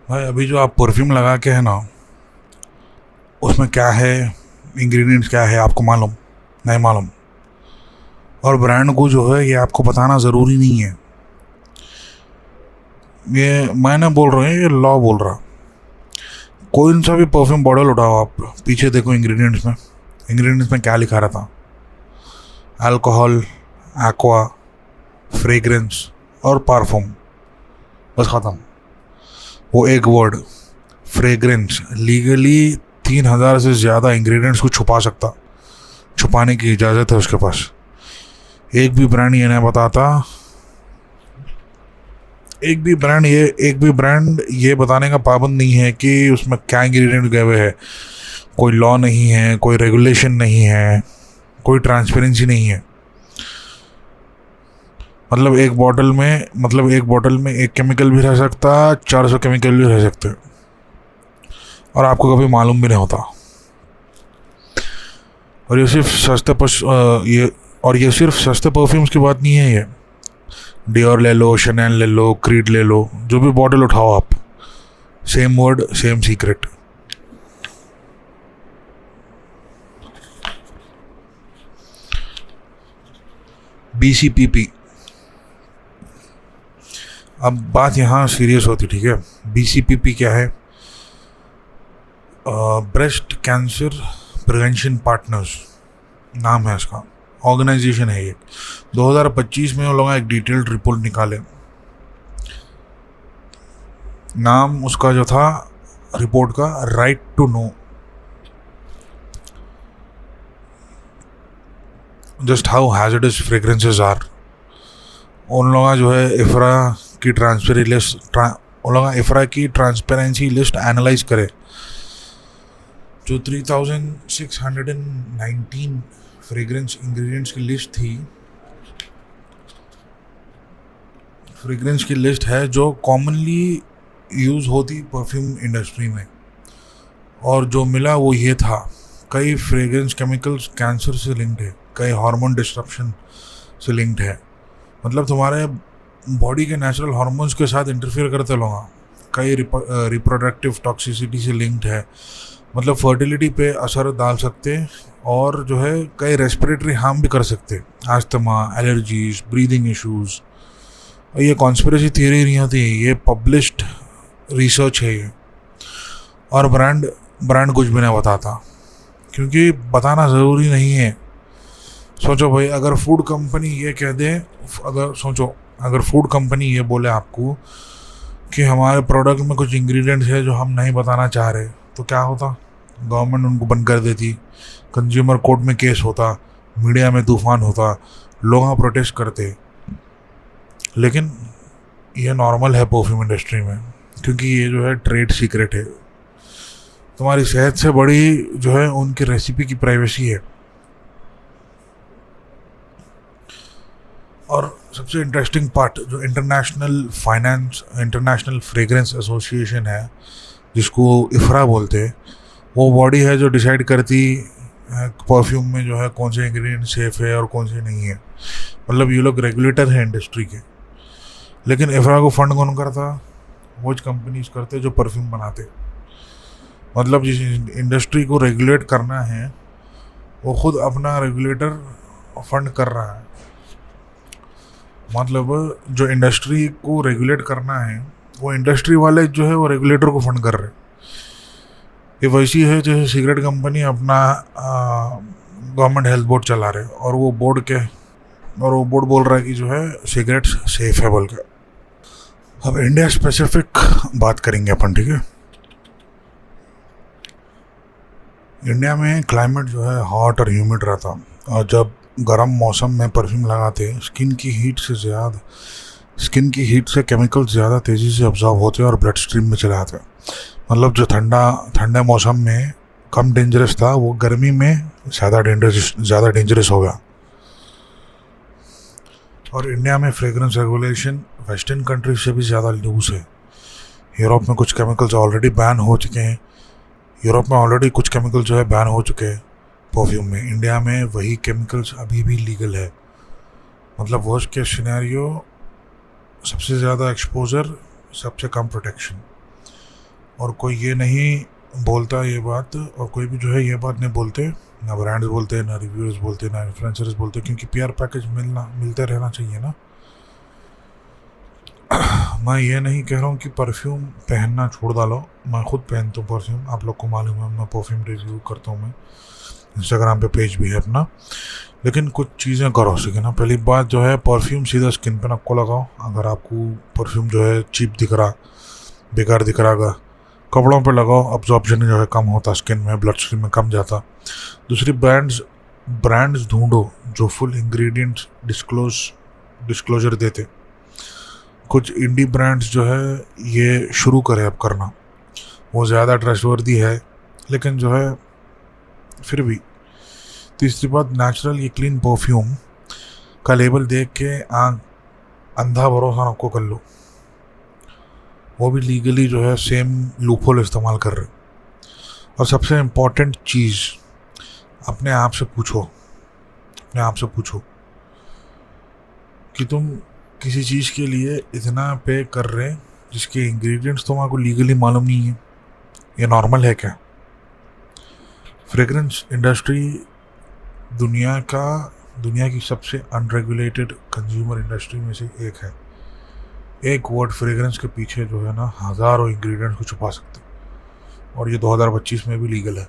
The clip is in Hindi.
भाई अभी जो आप परफ्यूम लगा के है ना, उसमें क्या है, इंग्रेडिएंट्स क्या है आपको मालूम? नहीं मालूम। और ब्रांड को जो है ये आपको बताना ज़रूरी नहीं है। ये मैंने बोल रहा हूँ, ये लॉ बोल रहा। कोई सा भी परफ्यूम बॉटल उठाओ, आप पीछे देखो इंग्रेडिएंट्स में क्या लिखा रहता। अल्कोहल, एक्वा, फ्रेग्रेंस और परफ्यूम, बस ख़त्म। वो एक वर्ड फ्रेग्रेंस लीगली 3,000 से ज़्यादा इंग्रेडिएंट्स को छुपाने की इजाज़त है उसके पास। एक भी ब्रांड ये नहीं बताता, एक भी ब्रांड ये बताने का पाबंद नहीं है कि उसमें क्या इंग्रेडिएंट गए हुए हैं। कोई लॉ नहीं है, कोई रेगुलेशन नहीं है, कोई ट्रांसपेरेंसी नहीं है। एक बॉटल में एक केमिकल भी रह सकता, 400 केमिकल भी रह सकते, और आपको कभी मालूम भी नहीं होता। और ये सिर्फ सस्ते परफ्यूम्स की बात नहीं है। ये डियोर ले लो, शनैल ले लो, क्रीड ले लो, जो भी बॉटल उठाओ आप, same word same secret. BCPP। अब बात यहाँ सीरियस होती, ठीक है? BCPP क्या है? ब्रेस्ट कैंसर प्रिवेंशन पार्टनर्स नाम है इसका, ऑर्गेनाइजेशन है ये। 2025 में उन लोगों ने एक डिटेल्ड रिपोर्ट निकाले। नाम उसका जो था रिपोर्ट का, right to know just how hazardous fragrances are. उन लोगों जो है इफ्रा की ट्रांसपेरेंसी लिस्ट एनालाइज करे, जो 3619 फ्रेग्रेंस इंग्रेडिएंट्स की लिस्ट है जो कॉमनली यूज़ होती परफ्यूम इंडस्ट्री में। और जो मिला वो ये था, कई फ्रेग्रेंस केमिकल्स कैंसर से लिंक्ड है, कई हार्मोन डिस्ट्रप्शन से लिंक्ड है। मतलब तुम्हारे बॉडी के नेचुरल हार्मोन्स के साथ इंटरफेयर करते लोग। कई रिप्रोडक्टिव टॉक्सिसिटी से लिंक्ड है, मतलब फर्टिलिटी पे असर डाल सकते, और जो है कई रेस्पिरेटरी हार्म भी कर सकते, अस्थमा, एलर्जीज, ब्रीदिंग इश्यूज। ये कॉन्स्पिरेसी थियरी नहीं होती, ये पब्लिश्ड रिसर्च है ये। और ब्रांड कुछ भी नहीं बताता, क्योंकि बताना ज़रूरी नहीं है। सोचो भाई, अगर फूड कंपनी ये कह दे, अगर फूड कंपनी ये बोले आपको कि हमारे प्रोडक्ट में कुछ इंग्रेडिएंट्स है जो हम नहीं बताना चाह रहे, तो क्या होता? गवर्नमेंट उनको बंद कर देती, कंज्यूमर कोर्ट में केस होता, मीडिया में तूफान होता, लोग प्रोटेस्ट करते। लेकिन ये नॉर्मल है परफ्यूम इंडस्ट्री में, क्योंकि ये जो है ट्रेड सीक्रेट है। तुम्हारी सेहत से बड़ी जो है उनकी रेसिपी की प्राइवेसी है। और सबसे इंटरेस्टिंग पार्ट, जो इंटरनेशनल फ्रेग्रेंस एसोसिएशन है, जिसको इफ्रा बोलते हैं, वो बॉडी है जो डिसाइड करती परफ्यूम में जो है कौन से इंग्रेडिएंट सेफ है और कौन से नहीं है। मतलब ये लोग रेगुलेटर हैं इंडस्ट्री के। लेकिन इफ्रा को फंड कौन करता? वो कंपनीज करते जो परफ्यूम बनाते। मतलब जिस इंडस्ट्री को रेगुलेट करना है, वो खुद अपना रेगुलेटर फंड कर रहा है। मतलब जो इंडस्ट्री को रेगुलेट करना है, वो इंडस्ट्री वाले जो है वो रेगुलेटर को फंड कर रहे हैं। ये वैसी है जैसे सिगरेट कंपनी अपना गवर्नमेंट हेल्थ बोर्ड चला रहे, और वो बोर्ड बोल रहा है कि जो है सिगरेट सेफ है बोल के। अब इंडिया स्पेसिफिक बात करेंगे अपन, ठीक है? इंडिया में क्लाइमेट जो है हॉट और ह्यूमिड रहता, और जब गर्म मौसम में परफ्यूम लगाते, स्किन की हीट से केमिकल्स ज़्यादा तेज़ी से ऑब्जॉर्व होते हैं और ब्लड स्ट्रीम में चले आते हैं। मतलब जो ठंडे मौसम में कम डेंजरस था, वो गर्मी में ज़्यादा डेंजरस हो गया। और इंडिया में फ्रेग्रेंस रेगुलेशन वेस्टर्न कंट्रीज से भी ज़्यादा लूज है। यूरोप में कुछ केमिकल्स ऑलरेडी बैन हो चुके हैं परफ्यूम में। इंडिया में वही केमिकल्स अभी भी लीगल है। मतलब वर्स्ट केस सिनेरियो, सबसे ज़्यादा एक्सपोजर, सबसे कम प्रोटेक्शन। और कोई ये नहीं बोलता ये बात, और कोई भी जो है ये बात नहीं बोलते, ना ब्रांड्स बोलते, ना रिव्यूअर्स बोलते, ना इन्फ्लुएंसर्स बोलते, क्योंकि पीआर पैकेज मिलते रहना चाहिए ना। मैं ये नहीं कह रहा हूँ कि परफ्यूम पहनना छोड़ डालो, मैं खुद पहनता हूँ परफ्यूम, आप लोग को मालूम है मैं परफ्यूम रिव्यू करता हूँ, मैं इंस्टाग्राम पे पेज भी है अपना। लेकिन कुछ चीज़ें करो, ठीक है ना। पहली बात जो है, परफ्यूम सीधा स्किन पे नको लगाओ। अगर आपको परफ्यूम जो है चीप दिख रहा, बेकार दिख रहा है, कपड़ों पे लगाओ, अब्जॉर्प्शन जो है कम होता स्किन में, ब्लड स्ट्रीम में कम जाता। दूसरी, ब्रांड्स ढूंढो जो फुल इंग्रेडिएंट्स डिस्क्लोजर देते। कुछ इंडी ब्रांड्स जो है ये शुरू करे अब करना, वो ज़्यादा ट्रस्टवर्दी है, लेकिन जो है फिर भी। तीसरी बात, नेचुरल ये क्लीन परफ्यूम का लेबल देख के अंधा भरोसा नको कर लो, वो भी लीगली जो है सेम लूपहोल इस्तेमाल कर रहे। और सबसे इम्पोर्टेंट चीज़, अपने आप से पूछो कि तुम किसी चीज़ के लिए इतना पे कर रहे जिसके इंग्रेडिएंट्स तुम्हारे लीगली मालूम नहीं है, ये नॉर्मल है क्या? फ्रेग्रेंस इंडस्ट्री दुनिया की सबसे अनरेगुलेटेड कंज्यूमर इंडस्ट्री में से एक है। एक वर्ड फ्रेग्रेंस के पीछे जो है ना हज़ारों इंग्रेडिएंट्स को छुपा सकते, और ये 2025 में भी लीगल है।